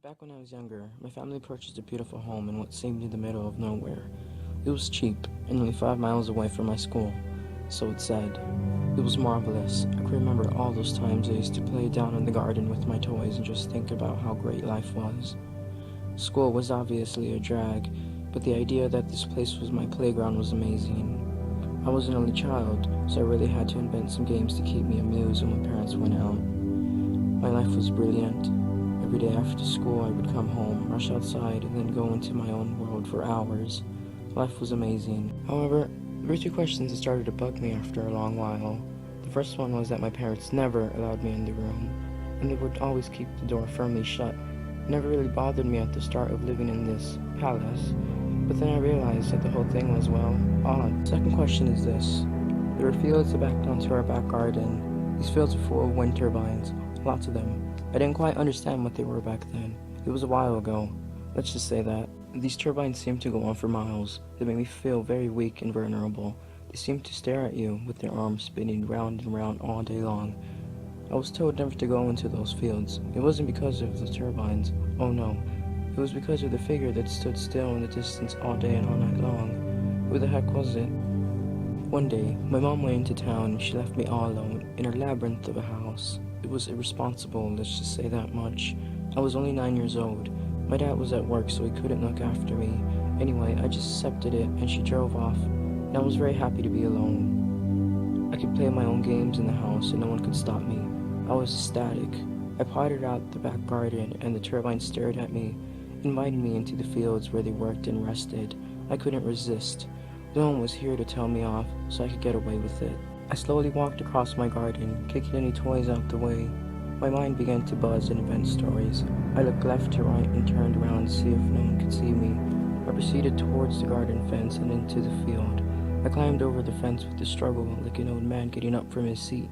Back when I was younger, my family purchased a beautiful home in what seemed in the middle of nowhere. It was cheap and only 5 miles away from my school, so it said. It was marvelous. I could remember all those times I used to play down in the garden with my toys and just think about how great life was. School was obviously a drag, but the idea that this place was my playground was amazing. I was an only child, so I really had to invent some games to keep me amused when my parents went out. My life was brilliant. Every day after school, I would come home, rush outside, and then go into my own world for hours. Life was amazing. However, there were two questions that started to bug me after a long while. The first one was that my parents never allowed me in the room, and they would always keep the door firmly shut. It never really bothered me at the start of living in this palace, but then I realized that the whole thing was, well, odd. The second question is this. There were fields that backed onto our back garden. These fields were full of wind turbines, lots of them. I didn't quite understand what they were back then. It was a while ago. Let's just say that. These turbines seemed to go on for miles. They made me feel very weak and vulnerable. They seemed to stare at you with their arms spinning round and round all day long. I was told never to go into those fields. It wasn't because of the turbines. Oh no. It was because of the figure that stood still in the distance all day and all night long. Who the heck was it? One day, my mom went into town and she left me all alone in her labyrinth of a house. It was irresponsible, let's just say that much. I was only 9 years old. My dad was at work, so he couldn't look after me. Anyway, I just accepted it, and she drove off, and I was very happy to be alone. I could play my own games in the house, and no one could stop me. I was ecstatic. I pottered out the back garden, and the turbines stared at me, inviting me into the fields where they worked and rested. I couldn't resist. No one was here to tell me off, so I could get away with it. I slowly walked across my garden, kicking any toys out the way. My mind began to buzz and invent stories. I looked left to right and turned around to see if no one could see me. I proceeded towards the garden fence and into the field. I climbed over the fence with a struggle, like an old man getting up from his seat.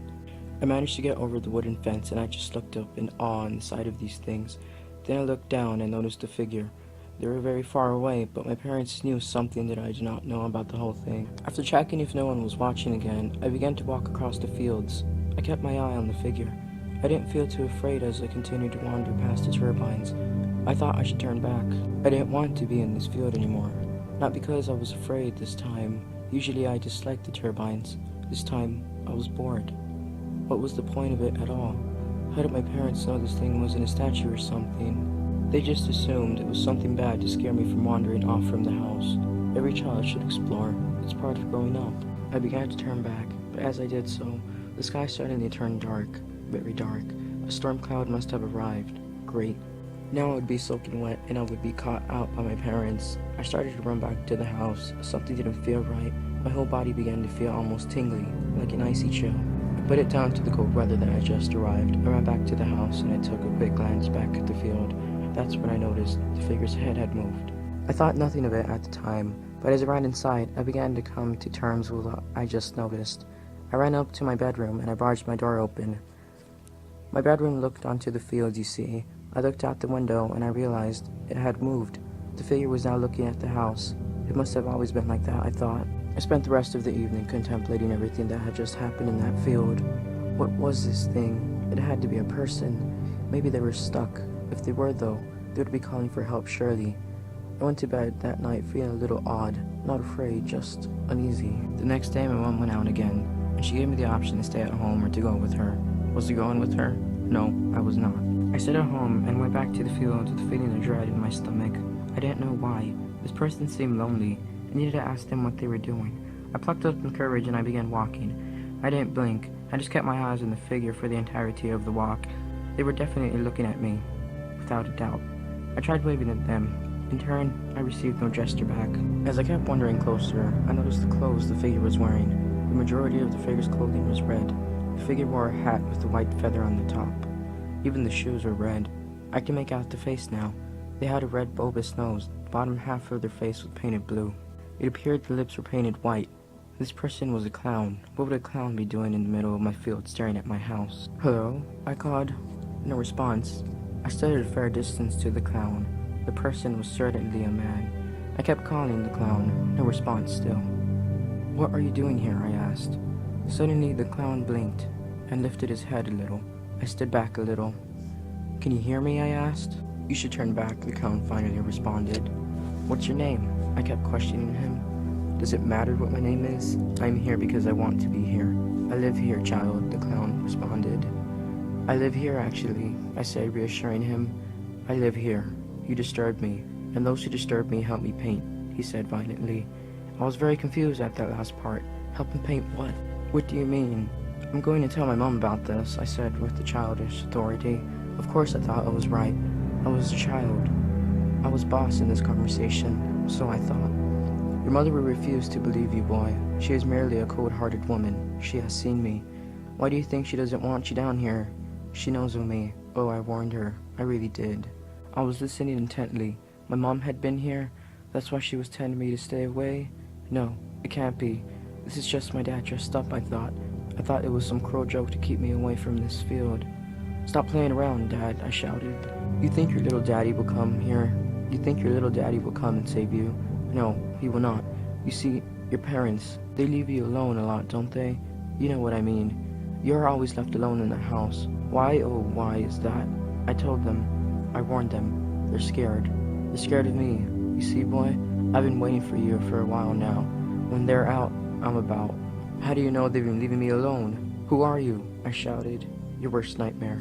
I managed to get over the wooden fence, and I just looked up in awe on the sight of these things. Then I looked down and noticed a figure. They were very far away, but my parents knew something that I did not know about the whole thing. After checking if no one was watching again, I began to walk across the fields. I kept my eye on the figure. I didn't feel too afraid as I continued to wander past the turbines. I thought I should turn back. I didn't want to be in this field anymore. Not because I was afraid this time. Usually I disliked the turbines. This time, I was bored. What was the point of it at all? How did my parents know this thing wasn't a statue or something? They just assumed it was something bad to scare me from wandering off from the house. Every child should explore. It's part of growing up. I began to turn back, but as I did so, the sky suddenly turned dark, very dark. A storm cloud must have arrived. Great. Now I would be soaking wet and I would be caught out by my parents. I started to run back to the house. Something didn't feel right. My whole body began to feel almost tingly, like an icy chill. I put it down to the cold weather that had just arrived. I ran back to the house and I took a quick glance back at the field. That's when I noticed the figure's head had moved. I thought nothing of it at the time, but as I ran inside, I began to come to terms with what I just noticed. I ran up to my bedroom and I barged my door open. My bedroom looked onto the fields, you see. I looked out the window and I realized it had moved. The figure was now looking at the house. It must have always been like that, I thought. I spent the rest of the evening contemplating everything that had just happened in that field. What was this thing? It had to be a person. Maybe they were stuck. If they were, though, they would be calling for help, surely. I went to bed that night feeling a little odd, not afraid, just uneasy. The next day, my mom went out again, and she gave me the option to stay at home or to go with her. Was I going with her? No, I was not. I stayed at home and went back to the field with a feeling of dread in my stomach. I didn't know why. This person seemed lonely. I needed to ask them what they were doing. I plucked up some courage and I began walking. I didn't blink. I just kept my eyes on the figure for the entirety of the walk. They were definitely looking at me. Without a doubt. I tried waving at them. In turn, I received no gesture back. As I kept wandering closer, I noticed the clothes the figure was wearing. The majority of the figure's clothing was red. The figure wore a hat with a white feather on the top. Even the shoes were red. I can make out the face now. They had a red bulbous nose. The bottom half of their face was painted blue. It appeared the lips were painted white. This person was a clown. What would a clown be doing in the middle of my field staring at my house? Hello? I called. No response. I stood at a fair distance to the clown. The person was certainly a man. I kept calling the clown. No response still. What are you doing here? I asked. Suddenly the clown blinked and lifted his head a little. I stood back a little. Can you hear me? I asked. You should turn back, the clown finally responded. What's your name? I kept questioning him. Does it matter what my name is? I'm here because I want to be here. I live here, child, the clown responded. I live here, actually, I said, reassuring him. I live here. You disturbed me, and those who disturb me help me paint, he said violently. I was very confused at that last part. Help him paint what? What do you mean? I'm going to tell my mom about this, I said with the childish authority. Of course I thought I was right. I was a child. I was boss in this conversation, so I thought. Your mother will refuse to believe you, boy. She is merely a cold-hearted woman. She has seen me. Why do you think she doesn't want you down here? She knows of me. Oh, I warned her. I really did. I was listening intently. My mom had been here. That's why she was telling me to stay away? No, it can't be. This is just my dad dressed up, I thought. I thought it was some cruel joke to keep me away from this field. Stop playing around, Dad, I shouted. You think your little daddy will come here? You think your little daddy will come and save you? No, he will not. You see, your parents, they leave you alone a lot, don't they? You know what I mean. You're always left alone in the house. Why, oh, why is that? I told them. I warned them. They're scared. They're scared of me. You see, boy, I've been waiting for you for a while now. When they're out, I'm about. How do you know they've been leaving me alone? Who are you? I shouted. Your worst nightmare.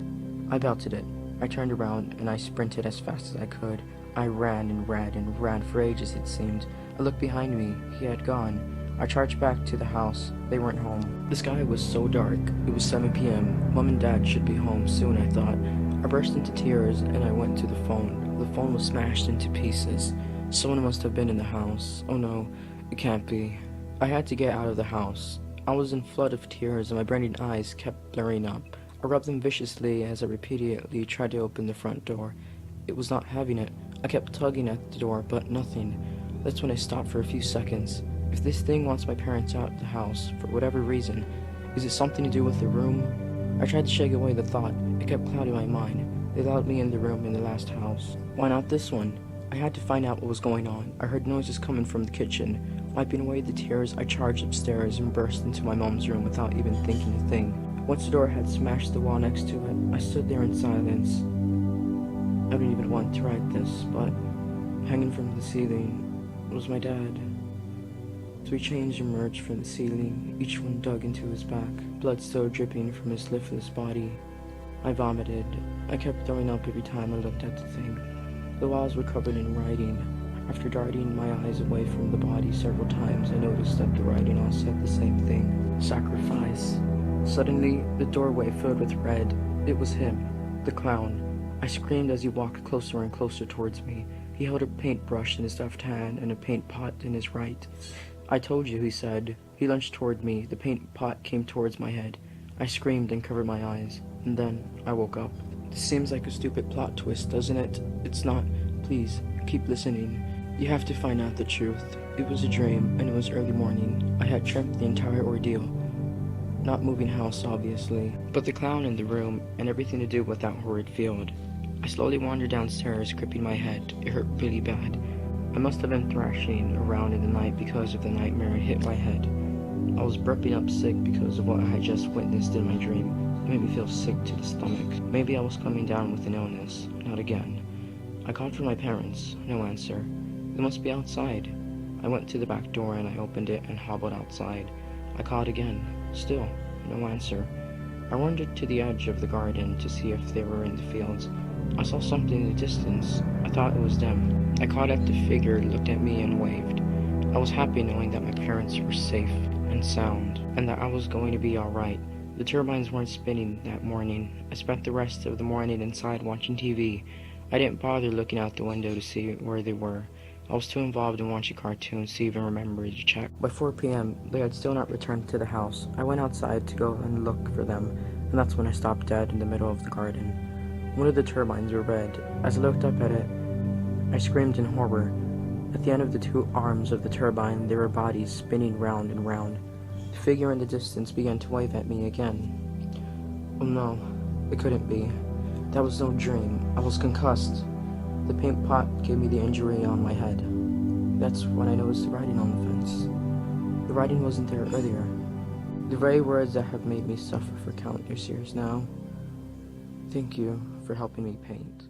I belted it. I turned around and I sprinted as fast as I could. I ran and ran and ran for ages, it seemed. I looked behind me. He had gone. I charged back to the house. They weren't home. The sky was so dark. It was 7 p.m. Mom and Dad should be home soon, I thought. I burst into tears and I went to the phone. The phone was smashed into pieces. Someone must have been in the house. Oh no, it can't be. I had to get out of the house. I was in a flood of tears and my burning eyes kept blurring up. I rubbed them viciously as I repeatedly tried to open the front door. It was not having it. I kept tugging at the door, but nothing. That's when I stopped for a few seconds. If this thing wants my parents out of the house, for whatever reason, is it something to do with the room? I tried to shake away the thought. It kept clouding my mind. They allowed me in the room in the last house. Why not this one? I had to find out what was going on. I heard noises coming from the kitchen. Wiping away the tears, I charged upstairs and burst into my mom's room without even thinking a thing. Once the door had smashed the wall next to it, I stood there in silence. I didn't even want to write this, but hanging from the ceiling was my dad. 3 chains emerged from the ceiling, each one dug into his back, blood still dripping from his lifeless body. I vomited. I kept throwing up every time I looked at the thing. The walls were covered in writing. After darting my eyes away from the body several times, I noticed that the writing all said the same thing: sacrifice. Suddenly, the doorway filled with red. It was him, the clown. I screamed as he walked closer and closer towards me. He held a paintbrush in his left hand and a paint pot in his right. I told you, he said. He lunged toward me. The paint pot came towards my head. I screamed and covered my eyes, and then I woke up. This seems like a stupid plot twist, doesn't it? It's not. Please, keep listening. You have to find out the truth. It was a dream, and it was early morning. I had dreamt the entire ordeal. Not moving house, obviously, but the clown in the room and everything to do with that horrid field. I slowly wandered downstairs, gripping my head. It hurt really bad. I must have been thrashing around in the night because of the nightmare it hit my head. I was burping up sick because of what I had just witnessed in my dream. It made me feel sick to the stomach. Maybe I was coming down with an illness. Not again. I called for my parents. No answer. They must be outside. I went to the back door and I opened it and hobbled outside. I called again. Still, no answer. I wandered to the edge of the garden to see if they were in the fields. I saw something in the distance. I thought it was them. I caught at the figure, looked at me, and waved. I was happy knowing that my parents were safe and sound, and that I was going to be alright. The turbines weren't spinning that morning. I spent the rest of the morning inside watching TV. I didn't bother looking out the window to see where they were. I was too involved in watching cartoons to even remember to check. By 4 p.m., they had still not returned to the house. I went outside to go and look for them, and that's when I stopped dead in the middle of the garden. One of the turbines were red. As I looked up at it, I screamed in horror. At the end of the 2 arms of the turbine, there were bodies spinning round and round. The figure in the distance began to wave at me again. Oh no, it couldn't be. That was no dream. I was concussed. The paint pot gave me the injury on my head. That's when I noticed the writing on the fence. The writing wasn't there earlier. The very words that have made me suffer for countless years now. Thank you for helping me paint.